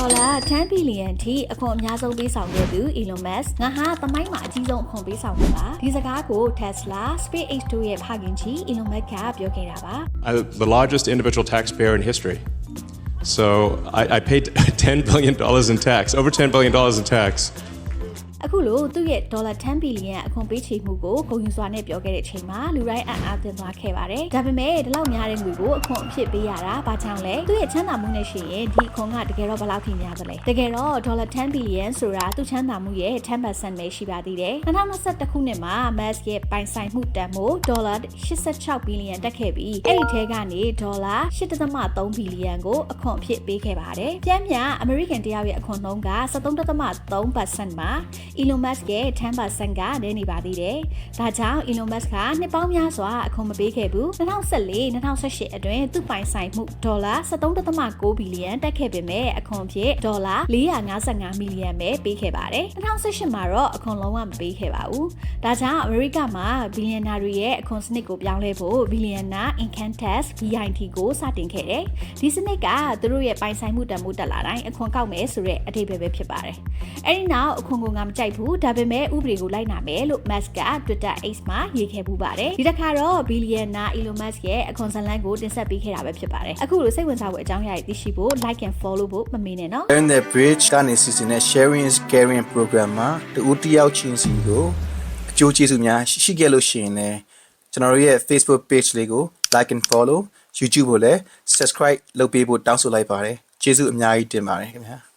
10 billion ထိအခွန်အများဆုံးပေးဆောင်ခဲ့သူ Elon Musk ငါဟာသမိုင်းမှာအကြီးဆုံးအခွန်ပေးဆောင်မှုပါဒီစကားကို Tesla SpaceX တို့ရဲ့ဖခင်ကြီး Elon Musk ကပြောခဲ့တာပါ The largest individual taxpayer in history. So I paid $10 billion in tax, over $10 billion in tax. အခုလိုသူ့ရဲ့$10 billionအခွန်ပေးချေမှုကိုဂုဏ်ယူစွာနဲ့ပြောခဲ့တဲ့အချိန်မှာလူတိုင်းအံ့အားသင့်သွားခဲ့ပါတယ်။ဒါပေမဲ့ဒီလောက်များတဲ့ငွေကိုအခွန်အဖြစ်ပေးရတာဘာကြောင့်လဲ။သူ့ရဲ့ချမ်းသာမှုနဲ့ရှိရင်ဒီအခွန်ကတကယ်တော့ဘယ်လောက်ထိများသလဲ။တကယ်တော့$10 billionဆိုတာသူ့ချမ်းသာမှုရဲ့10%ပဲရှိပါသေးတယ်။2021ခုနှစ်မှာ Musk ရဲ့ပိုင်ဆိုင်မှုတန်ဖိုး$86 billion တက်ခဲ့ပြီးအဲ့ဒီထဲကနေ$8.3 billion ကိုအခွန်အဖြစ်ပေးခဲ့ပါတယ်။ပြန်ပြန် American တယောက်ရဲ့အခွန်နှုန်းက73.3% မှာElon Musk ရဲ့10%ကနည်းနေပါသေးတယ်။ဒါကြောင့် Elon Musk ကနှစ်ပေါင်းများစွာအခွန်မပေးခဲ့ဘူး။2014-2018အတွင်းသူ့ပိုင်ဆိုင်မှု$13.9 billion တက်ခဲ့ပေမဲ့အခွန်ဖြစ်$455 million ပဲပေးခဲ့ပါတယ်။2018မှာတော့အခွန်လုံးဝမပေးခဲ့ပါဘူး။ဒါကြောင့်အမေရိကမှာဘီလီယံနာတွေရဲ့အခွန်စနစ်ကိုပြောင်းလဲဖို့ Billionaire Income Tax (BIT) ကိုစတင်ခဲ့တယ်။ဒီစနစ်ကသူတို့ရဲ့ပိုင်ဆိုင်မှုတန်ဖိုးတက်လာတိုင်းအခွန်ကောက်မယ်ဆိုတဲ့အဓိပ္ပာယ်ပဲဖြစ်ပါတယ်။အဲဒီနောက်အခွန်ကိုငါမကြိုက်ဘူးဒါပေမဲ့ဥပဒေကိုလိုက်နာမယ်လို့ Musk က Twitter X မှာရေးခဲ့ပူပါတယ်ဒီတစ်ခါတော့ Billionaire Elon Musk ရဲ့အခွန်ဇာတ်လမ်းကိုတင်ဆက်ပေးခဲ့တာပဲဖြစ်ပါတယ်အခုလိုစိတ်ဝင်စားဖို့အကြောင်းအရာတွေသိရှိဖို့ like and follow ဖို့မမေ့နဲ့နော် In the bridge ကနေစီစဉ်တဲ့ sharing is caring program မှာတူတယောက်ချင်းစီကိုအကျိုးကျေးဇူးများရှိခဲ့လို့ရှိရင်လည်းကျွန်တော်တို့ရဲ့ Facebook page လေးကို like and follow YouTube ကိုလည်း subscribe လုပ်ပေးဖို့တောင်းဆိုလိုက်ပါတယ်ကျေးဇူးအများကြီးတင်ပါတယ်ခင်ဗျာ